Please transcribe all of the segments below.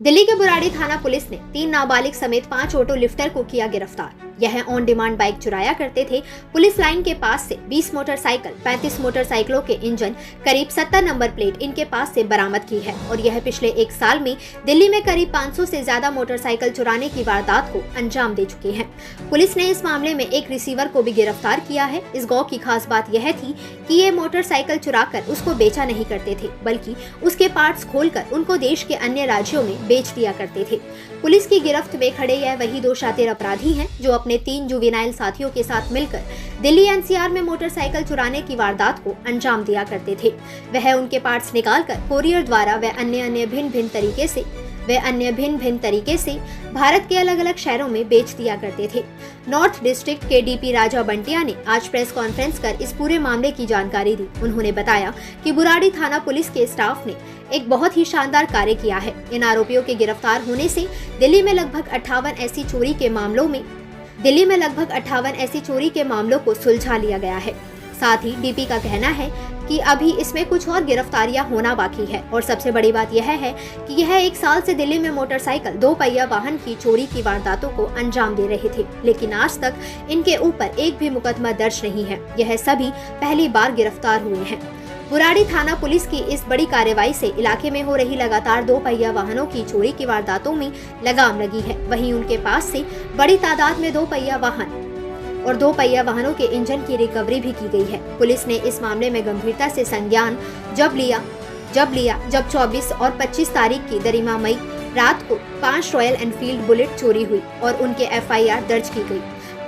दिल्ली के बुराड़ी थाना पुलिस ने 3 नाबालिग समेत 5 ऑटो लिफ्टर को किया गिरफ्तार। यह ऑन डिमांड बाइक चुराया करते थे। पुलिस लाइन के पास से 20 मोटरसाइकिल, 35 मोटरसाइकिलों के इंजन, करीब 70 नंबर प्लेट इनके पास से बरामद की है और यह पिछले 1 साल में दिल्ली में करीब 500 से ज्यादा मोटरसाइकिल चुराने की वारदात को अंजाम दे चुके हैं। पुलिस ने इस मामले में एक रिसीवर को भी गिरफ्तार किया है। इस गौ की खास बात यह थी कि ये मोटरसाइकिल चुराकर उसको बेचा नहीं करते थे, बल्कि उसके पार्ट्स खोलकर उनको देश के अन्य राज्यों में बेच दिया करते थे। पुलिस की गिरफ्त में खड़े यह वही 2 शातिर अपराधी हैं जो अपने 3 जुवेनाइल साथियों के साथ मिलकर दिल्ली एनसीआर में मोटरसाइकिल चुराने की वारदात को अंजाम दिया करते थे। वह उनके पार्ट्स निकालकर कोरियर द्वारा व अन्य भिन्न तरीके से भारत के अलग अलग शहरों में बेच दिया करते थे। नॉर्थ डिस्ट्रिक्ट के डीपी राजा बंटिया ने आज प्रेस कॉन्फ्रेंस कर इस पूरे मामले की जानकारी दी। उन्होंने बताया कि बुराड़ी थाना पुलिस के स्टाफ ने एक बहुत ही शानदार कार्य किया है। इन आरोपियों के गिरफ्तार होने से दिल्ली में लगभग 58 ऐसी चोरी के मामलों को सुलझा लिया गया है। साथ ही डीपी का कहना है कि अभी इसमें कुछ और गिरफ्तारियां होना बाकी है और सबसे बड़ी बात यह है कि यह 1 साल से दिल्ली में मोटरसाइकिल 2 पहिया वाहन की चोरी की वारदातों को अंजाम दे रहे थे, लेकिन आज तक इनके ऊपर एक भी मुकदमा दर्ज नहीं है। यह सभी पहली बार गिरफ्तार हुए हैं। बुराड़ी थाना पुलिस की इस बड़ी कार्रवाई से इलाके में हो रही लगातार 2 पहिया वाहनों की चोरी की वारदातों में लगाम लगी है। वहीं उनके पास से बड़ी तादाद में 2 पहिया वाहन और 2 पहिया वाहनों के इंजन की रिकवरी भी की गई है। पुलिस ने इस मामले में गंभीरता से संज्ञान जब 24 और 25 तारीख की गरिमामयी रात को 5 रॉयल एनफील्ड बुलेट चोरी हुई और उनके एफआईआर दर्ज की गई।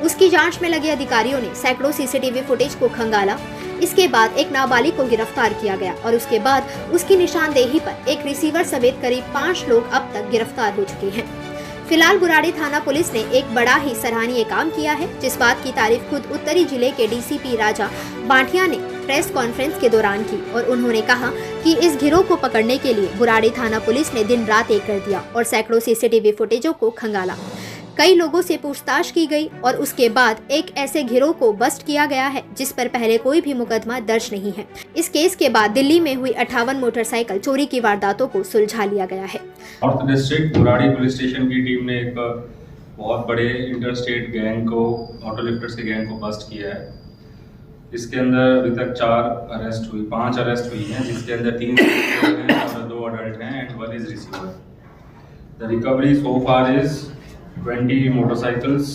उसकी जांच में लगे अधिकारियों ने सैकड़ों सीसीटीवी फुटेज को खंगाला। इसके बाद एक नाबालिग को गिरफ्तार किया गया और उसके बाद उसकी निशानदेही पर एक रिसीवर समेत करीब 5 लोग अब तक गिरफ्तार हो चुके हैं। फिलहाल बुराड़ी थाना पुलिस ने एक बड़ा ही सराहनीय काम किया है, जिस बात की तारीफ खुद उत्तरी जिले के डीसीपी राजा बांटिया ने प्रेस कॉन्फ्रेंस के दौरान की और उन्होंने कहा कि इस गिरोह को पकड़ने के लिए बुराड़ी थाना पुलिस ने दिन रात एक कर दिया और सैकड़ों सीसीटीवी फुटेजों को खंगाला। कई लोगों से पूछताछ की गई और उसके बाद एक ऐसे गिरोह को बस्ट किया गया है जिस पर पहले कोई भी मुकदमा दर्ज नहीं है। इस केस के बाद दिल्ली में हुई 58 मोटरसाइकिल चोरी की वारदातों को सुलझा लिया गया है। North district Burari police station की टीम ने एक बहुत बड़े इंटरस्टेट गैंग को, ऑटो लिफ्टर्स के गैंग को बस्ट किया है। इसके अंदर अभी तक 5 अरेस्ट हुई हैं, जिसके अंदर 3 हैं और 2 अडल्ट हैं and 1 is receiver. The recovery so far is 20 motorcycles,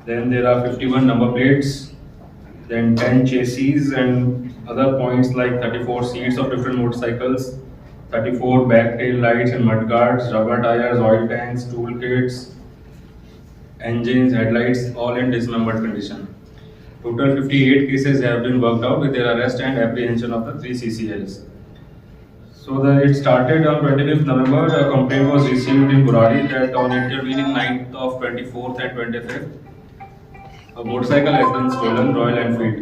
then there are 51 number plates, then 10 chassis and other points like 34 seats of different motorcycles, 34 back tail lights and mudguards, rubber tires, oil tanks, toolkits, engines, headlights, all in dismembered condition. Total 58 cases have been worked out with their arrest and apprehension of the 3 CCLs. So it started on 25th November. A complaint was received in Buradi that on intervening night of 24th and 25th, a motorcycle has been stolen, Royal Enfield.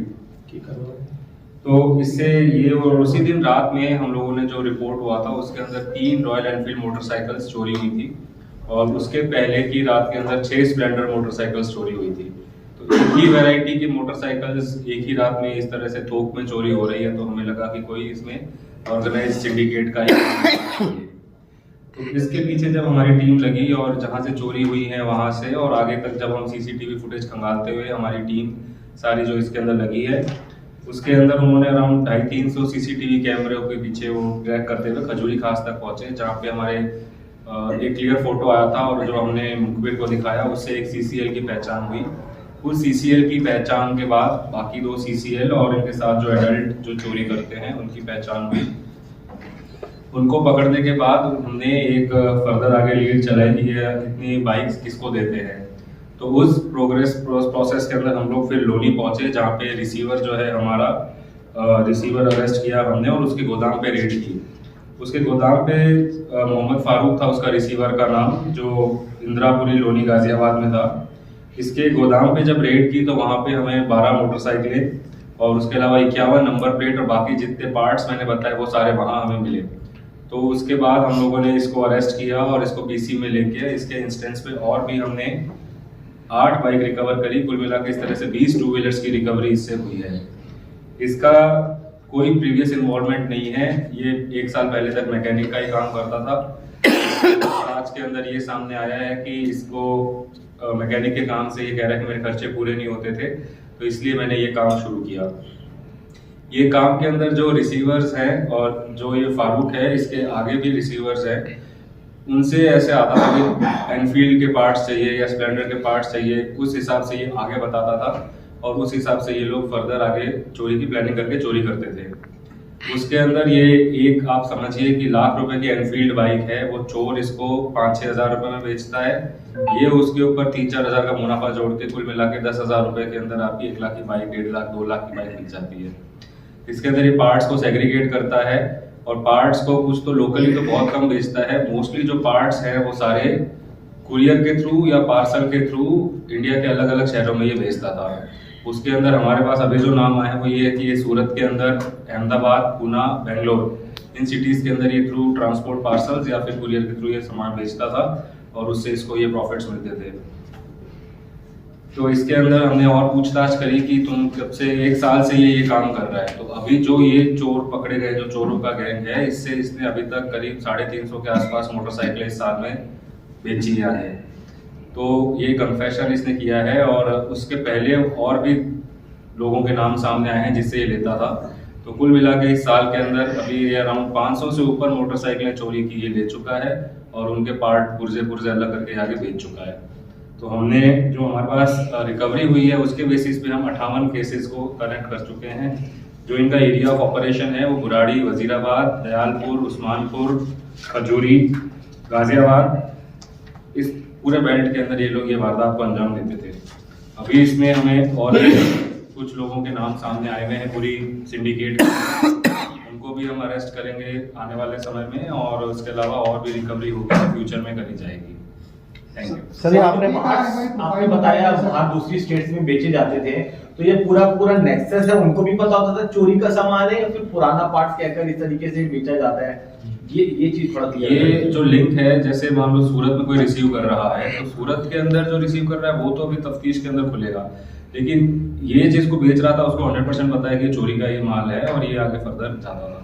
तो इससे ये और उसी दिन रात में हम लोगों ने जो रिपोर्ट हुआ था उसके अंदर 3 रॉयल एनफील्ड मोटरसाइकिल्स चोरी हुई थी और उसके पहले की रात के अंदर 6 स्प्लेंडर मोटरसाइकिल्स चोरी हुई थी। तो एक ही वैरायटी की मोटरसाइकिल्स एक ही रात में इस तरह से थोक में चोरी हो रही है, तो हमें लगा कि कोई इसमें ऑर्गेनाइज सिंडिकेट का ही। तो इसके पीछे जब हमारी टीम लगी और जहां से चोरी हुई है वहां से और आगे तक जब हम सीसीटीवी फुटेज खंगालते हुए हमारी टीम सारी जो इसके अंदर लगी है, उसके अंदर उन्होंने अराउंड 250-300 सीसीटीवी कैमरे के पीछे वो ट्रैक करते हुए खजूरी खास तक पहुंचे, जहाँ पे हमारे एक क्लियर फोटो आया था और जो हमने मुखबिर को दिखाया उससे एक सीसीएल की पहचान हुई। उस सीसीएल की पहचान के बाद बाकी 2 सीसीएल और इनके साथ जो एडल्ट जो चोरी करते हैं उनकी पहचान हुई। उनको पकड़ने के बाद हमने एक फर्दर आगे लीड चलाई कि इतनी बाइक्स किसको देते हैं। तो उस प्रोसेस के अंदर हम लोग फिर लोनी पहुंचे, जहाँ पे रिसीवर जो है हमारा रिसीवर अरेस्ट किया हमने और उसके गोदाम पे रेड की। उसके गोदाम पे मोहम्मद फारूक था उसका रिसीवर का नाम, जो इंदिरापुरी लोनी गाजियाबाद में था। इसके गोदाम पे जब रेड की तो वहाँ पे हमें 12 मोटरसाइकिलें और उसके अलावा 51 नंबर प्लेट और बाकी जितने पार्ट्स मैंने बताए वो सारे वहाँ हमें मिले। तो उसके बाद हम लोगों ने इसको अरेस्ट किया और इसको पीसी में लेके इसके इंस्टेंस पे और भी हमने 8 बाइक रिकवर करी। कुल मिला के इस तरह से 20 टू व्हीलर्स की रिकवरी इससे हुई है। इसका कोई प्रीवियस इन्वॉल्वमेंट नहीं है, ये 1 साल पहले तक मैकेनिक का ही काम करता था। आज के अंदर ये सामने आया है कि इसको मैकेनिक के काम से ये कह रहा है कि मेरे खर्चे पूरे नहीं होते थे, तो इसलिए मैंने ये काम शुरू किया। ये काम के अंदर जो रिसीवर्स हैं और जो ये फारूक है, इसके आगे भी रिसीवर्स हैं, उनसे ऐसे आता था कि एनफील्ड के पार्ट्स चाहिए या स्प्लेंडर के पार्ट्स चाहिए, उस हिसाब से ये आगे बताता था और उस हिसाब से ये लोग फर्दर आगे चोरी की प्लानिंग करके चोरी करते थे। उसके अंदर ये एक आप समझिए कि लाख रुपए की एनफील्ड बाइक है, वो चोर इसको 5-6 हज़ार रुपए में बेचता है, ये उसके ऊपर 3-4 हज़ार का मुनाफा जोड़ के कुल मिला के 10,000 रुपए के अंदर आपकी 1 लाख की बाइक, 1.5 लाख, 2 लाख की बाइक मिल जाती है। इसके अंदर ये पार्ट्स को सेग्रीगेट करता है और पार्ट्स को कुछ तो लोकली तो बहुत कम बेचता है, मोस्टली जो पार्ट्स हैं वो सारे कुरियर के थ्रू या पार्सल के थ्रू इंडिया के अलग अलग शहरों में ये भेजता था। उसके अंदर हमारे पास अभी जो नाम आए हैं वो ये है कि ये सूरत के अंदर, अहमदाबाद, पुणे, बेंगलोर, इन सिटीज़ के अंदर ये थ्रू ट्रांसपोर्ट पार्सल्स या फिर कुरियर के थ्रू ये सामान बेचता था और उससे इसको ये प्रॉफिट्स मिलते थे। तो इसके अंदर हमने और पूछताछ करी कि तुम कब से, 1 साल से ये काम कर रहा है। तो अभी जो ये चोर पकड़े गए, जो चोरों का गैंग है, इससे इसने अभी तक करीब 350 के आसपास मोटरसाइकिलें इस साल में बेची है। तो ये कन्फेशन इसने किया है और उसके पहले और भी लोगों के नाम सामने आए हैं जिससे ये लेता था। तो कुल मिला के इस साल के अंदर अभी ये अराउंड 500 से ऊपर मोटरसाइकिलें चोरी की ये ले चुका है और उनके पार्ट पुर्जे अलग करके आगे बेच चुका है। तो हमने जो हमारे पास रिकवरी हुई है उसके बेसिस पे हम 58 केसेस को कनेक्ट कर चुके हैं। जो इनका एरिया ऑफ ऑपरेशन है वो बुराड़ी, वजीराबाद, दयालपुर, उस्मानपुर, खजूरी, गाजियाबाद, इस पूरे बेल्ट के अंदर ये लोग ये वारदात को अंजाम देते थे। अभी इसमें हमें और कुछ लोगों के नाम सामने आए हुए हैं, पूरी सिंडिकेट, उनको भी हम अरेस्ट करेंगे आने वाले समय में और उसके अलावा और भी रिकवरी होगी फ्यूचर में करी जाएगी। Thank you sir. आपने बताया बाहर दूसरी स्टेट्स में बेचे जाते थे, तो ये पूरा नेक्सस है, उनको भी पता होता था चोरी का सामान है या फिर पुराना पार्ट्स कहकर इस तरीके से बेचा जाता है? ये चीज थोड़ा क्लियर है। ये जो लिंक है, जैसे मान लो सूरत में कोई रिसीव कर रहा है तो सूरत के अंदर जो रिसीव कर रहा है वो तो अभी तफ्तीश के अंदर खुलेगा, लेकिन ये जिसको बेच रहा था उसको 100% पता है कि चोरी का ये माल है और ये आगे फर्दर जाता था।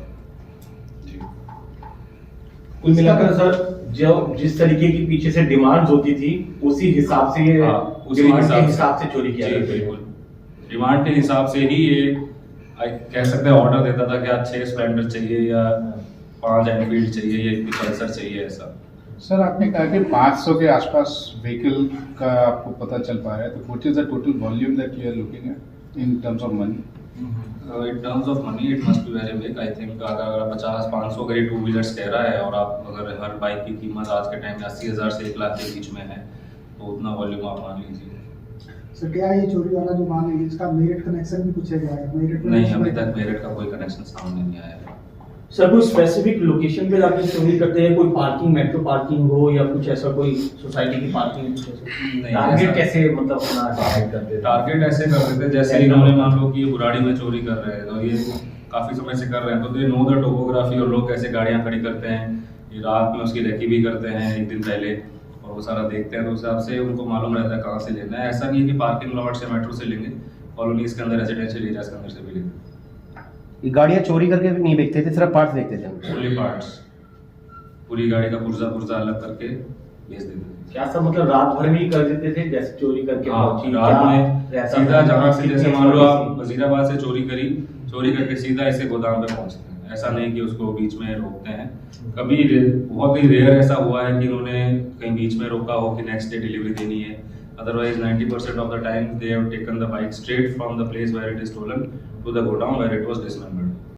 कुल मिलाकर सर जो जिस तरीके की पीछे से डिमांड्स होती थी उसी हिसाब से ये हिसाब से चोरी किया गया। बिल्कुल डिमांड के हिसाब से ही ये कह सकते हैं ऑर्डर देता था कि आज 6 स्प्लेंडर चाहिए या 5 एनफील्ड चाहिए या इतनी पल्सर चाहिए ऐसा। सर आपने कहा कि 500 के आसपास व्हीकल का आपको पता चल पाया है, तो what is the total volume that you are looking at in terms of money? In terms of money it must be very big. I think अगर 50-500 अगर ये 2 व्हीलर्स कह रहा है और आप अगर हर बाइक की कीमत आज के टाइम में 80,000 से 1 लाख के बीच में है तो उतना वॉल्यूम आप मान लीजिए। सर क्या ये चोरी वाला जो माल है इसका मेरिट कनेक्शन भी पूछा गया है? मेरिट नहीं, अभी तक मेरिट का कोई कनेक्शन सामने नहीं आया है। सर कोई स्पेसिफिक लोकेशन पे जाके चोरी करते हैं, कोई पार्किंग, मेट्रो पार्किंग हो या कुछ ऐसा, कोई सोसाइटी की पार्किंग, कुछ ऐसा? टारगेट कैसे मतलब अपना डिसाइड करते थे? टारगेट ऐसे कर रहे थे जैसे इन्होंने मान लो कि ये बुराड़ी में चोरी कर रहे हैं और ये काफी समय से कर रहे हैं, तो दे नो द टोपोग्राफी और लोग कैसे गाड़ियां खड़ी करते हैं, ये रात में उसकी रेकी भी करते हैं 1 दिन पहले और वो सारा देखते हैं, तो उस हिसाब से उनको मालूम रहता है कहाँ से लेना है। ऐसा नहीं है कि पार्किंग लॉट से मेट्रो से लेंगे, कॉलोनीज के अंदर, रेजिडेंशियल एरियाज के अंदर से भी लेंगे। ये गाड़ियां चोरी करके भी नहीं बेचते थे, सिर्फ पार्ट्स बेचते थे? ओनली पार्ट्स, पूरी गाड़ी का पुर्जा अलग करके बेच देते थे। क्या सब मतलब रात भर में ही कर देते थे जैसे चोरी करके? रात में सीधा जहाँ से, जैसे मान लो आप वजीराबाद से चोरी करके सीधा ऐसे गोदाम पे पहुंचते हैं, ऐसा नहीं कि उसको बीच में रोकते हैं। कभी बहुत ही रेयर ऐसा हुआ है कि उन्होंने कहीं बीच में रोका हो कि नेक्स्ट डे डिलीवरी देनी है, otherwise 90% of the time they have taken the bike straight from the place where it is stolen to the godown where it was dismembered.